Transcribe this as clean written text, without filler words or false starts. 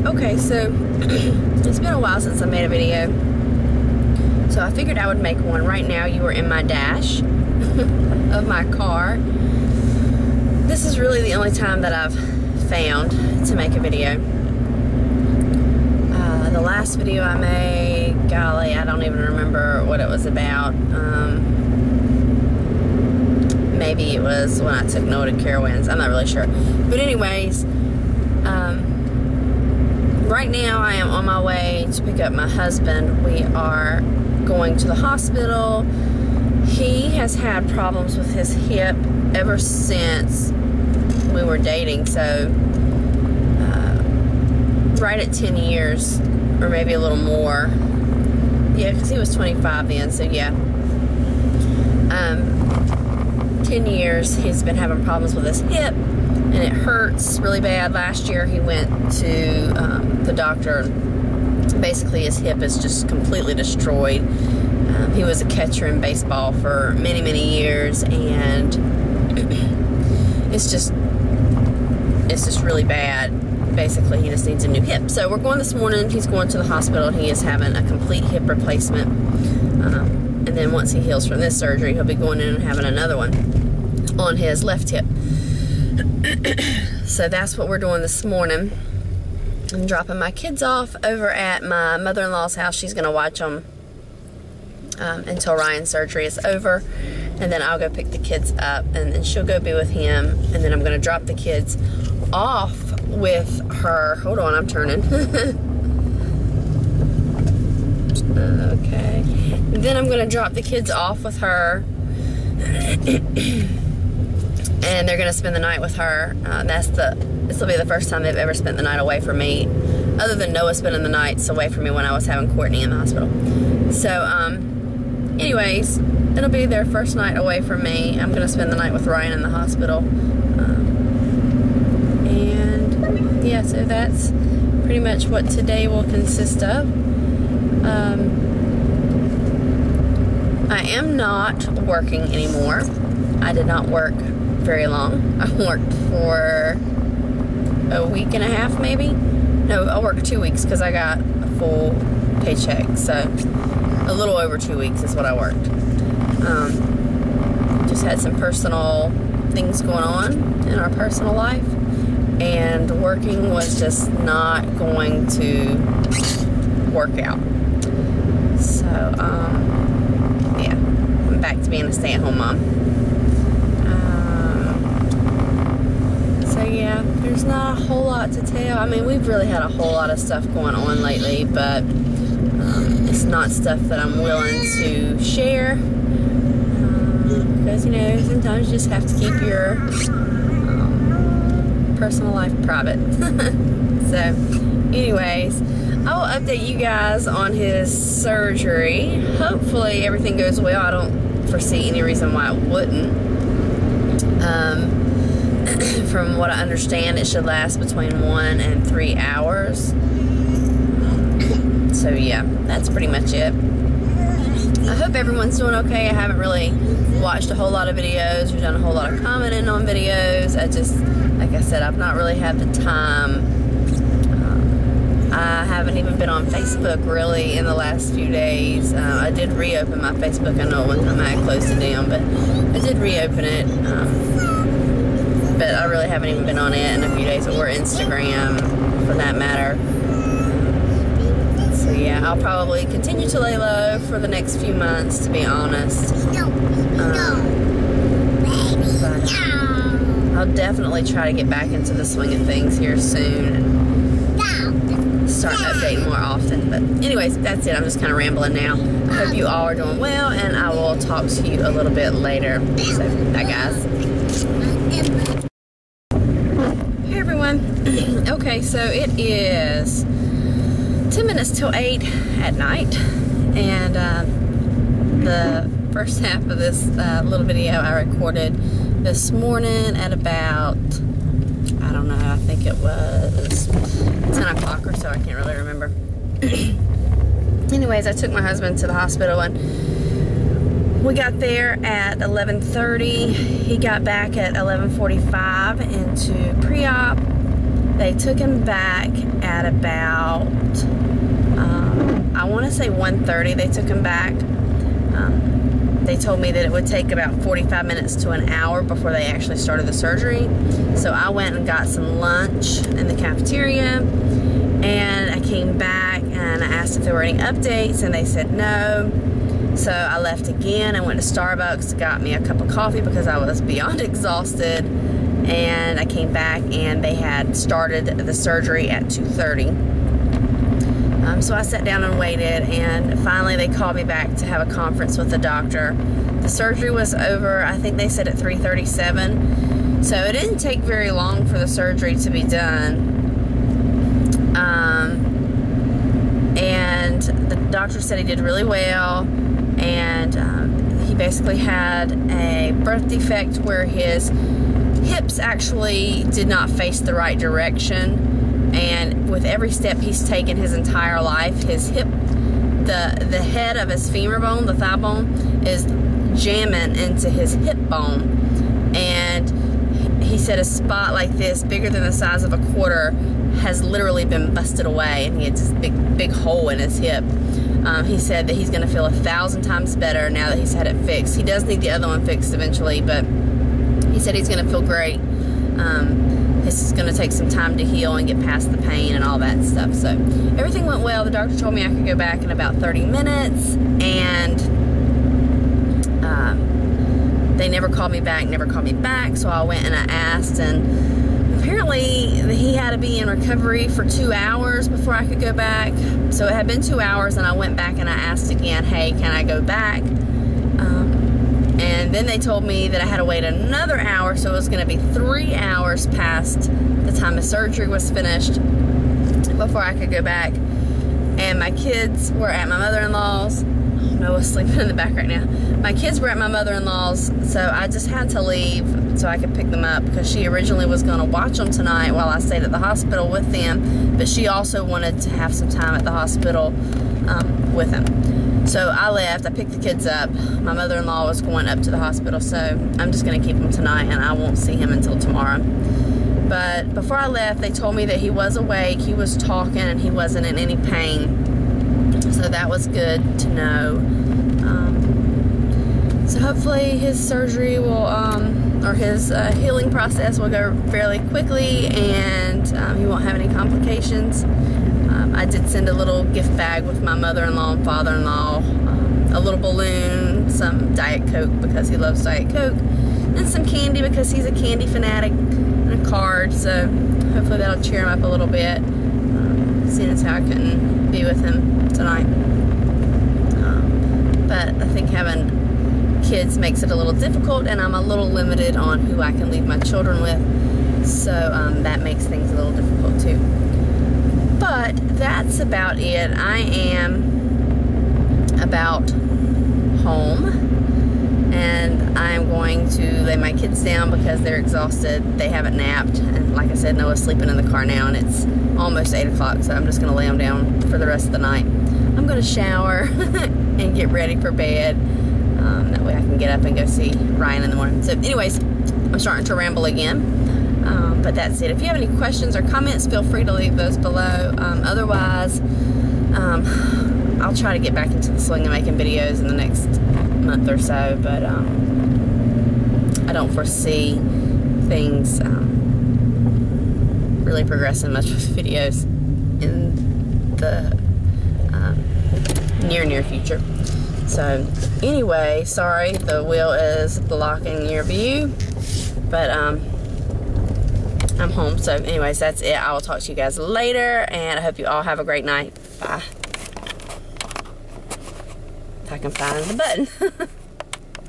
Okay, so it's been a while since I made a video, so I figured I would make one. Right now you are in my dash of my car. This is really the only time that I've found to make a video. The last video I made, golly, I don't even remember what it was about. Maybe it was when I took Noah to Carowinds. I'm not really sure. But anyways, right now I am on my way to pick up my husband. We are going to the hospital. He has had problems with his hip ever since we were dating, so right at 10 years, or maybe a little more. Yeah, because he was 25 then, so yeah. 10 years he's been having problems with his hip, and it hurts really bad. Last year he went to the doctor. Basically his hip is just completely destroyed. He was a catcher in baseball for many, many years, and it's just really bad. Basically, he just needs a new hip. So we're going this morning. He's going to the hospital. He is having a complete hip replacement. And then once he heals from this surgery, he'll be going in and having another one on his left hip. So that's what we're doing this morning. I'm dropping my kids off over at my mother-in-law's house. She's going to watch them until Ryan's surgery is over. And then I'll go pick the kids up, and then she'll go be with him. And then I'm going to drop the kids off with her. Hold on, I'm turning. Okay. And then I'm going to drop the kids off with her. And they're going to spend the night with her. This will be the first time they've ever spent the night away from me, other than Noah spending the nights away from me when I was having Courtney in the hospital. So, anyways, it'll be their first night away from me. I'm going to spend the night with Ryan in the hospital. And yeah, so that's pretty much what today will consist of. I am not working anymore. I did not work very long. I worked for a week and a half, maybe. No, I worked 2 weeks because I got a full paycheck. So a little over 2 weeks is what I worked. Just had some personal things going on in our personal life, and working was just not going to work out. So yeah, I'm back to being a stay-at-home mom. So yeah, there's not a whole lot to tell. I mean, we've really had a whole lot of stuff going on lately, but it's not stuff that I'm willing to share. Because, you know, sometimes you just have to keep your personal life private. So, anyways, I will update you guys on his surgery. Hopefully everything goes well. I don't foresee any reason why it wouldn't. From what I understand, it should last between 1 and 3 hours. So yeah, that's pretty much it. I hope everyone's doing okay. I haven't really watched a whole lot of videos or done a whole lot of commenting on videos. I just, like I said, I've not really had the time. I haven't even been on Facebook really in the last few days. I did reopen my Facebook. I know one time I had closed it down, but I did reopen it. But I really haven't even been on it in a few days, or Instagram for that matter. So yeah, I'll probably continue to lay low for the next few months, to be honest. But I'll definitely try to get back into the swing of things here soon and start updating more often. But anyways, that's it. I'm just kind of rambling now. I hope you all are doing well, and I will talk to you a little bit later. So, bye guys. Hey everyone. Okay, so it is 10 minutes till 8 at night, and the first half of this little video I recorded this morning at about, I don't know, I think it was 10 o'clock or so, I can't really remember. Anyways, I took my husband to the hospital, and we got there at 11:30. He got back at 11:45 into pre-op. They took him back at about, I want to say 1:30 they took him back. They told me that it would take about 45 minutes to an hour before they actually started the surgery. So I went and got some lunch in the cafeteria, and I came back and I asked if there were any updates, and they said no. So I left again and went to Starbucks, got me a cup of coffee because I was beyond exhausted, and I came back and they had started the surgery at 2:30. So I sat down and waited, and finally they called me back to have a conference with the doctor. The surgery was over, I think they said at 3:37, so it didn't take very long for the surgery to be done. And the doctor said he did really well, and he basically had a birth defect where his hips actually did not face the right direction. And with every step he's taken his entire life, his hip, the head of his femur bone, the thigh bone, is jamming into his hip bone. And he said a spot like this, bigger than the size of a quarter, has literally been busted away, and he had this big hole in his hip. He said that he's going to feel 1,000 times better now that he's had it fixed. He does need the other one fixed eventually, but he said he's going to feel great. This is going to take some time to heal and get past the pain and all that stuff. So everything went well. The doctor told me I could go back in about 30 minutes, and they never called me back, so I went and I asked, and apparently he had to be in recovery for 2 hours before I could go back. So it had been 2 hours, and I went back and I asked again, hey, can I go back? And then they told me that I had to wait another hour, so it was going to be 3 hours past the time the surgery was finished before I could go back. And my kids were at my mother-in-law's. Oh, Noah's sleeping in the back right now. My kids were at my mother-in-law's, so I just had to leave so I could pick them up, because she originally was going to watch them tonight while I stayed at the hospital with them, but she also wanted to have some time at the hospital with them. So I left, I picked the kids up. My mother-in-law was going up to the hospital, so I'm just going to keep him tonight, and I won't see him until tomorrow. But before I left, they told me that he was awake, he was talking, and he wasn't in any pain. So that was good to know. So hopefully his surgery will, or his healing process will go fairly quickly, and he won't have any complications. I did send a little gift bag with my mother-in-law and father-in-law, a little balloon, some Diet Coke because he loves Diet Coke, and some candy because he's a candy fanatic, and a card. So hopefully that'll cheer him up a little bit, seeing as how I couldn't be with him tonight. But I think having kids makes it a little difficult, and I'm a little limited on who I can leave my children with, so that makes things a little difficult too. But that's about it. I am about home, and I'm going to lay my kids down because they're exhausted. They haven't napped, and like I said, Noah's sleeping in the car now, and it's almost 8 o'clock, so I'm just going to lay them down for the rest of the night. I'm going to shower and get ready for bed. That way I can get up and go see Ryan in the morning. So anyways, I'm starting to ramble again. But that's it. If you have any questions or comments, feel free to leave those below. Otherwise, I'll try to get back into the swing of making videos in the next month or so, but I don't foresee things really progressing much with videos in the near future. So anyway, sorry the wheel is blocking your view, but I'm home. So anyways, that's it. I will talk to you guys later, and I hope you all have a great night. Bye. If I can find the button.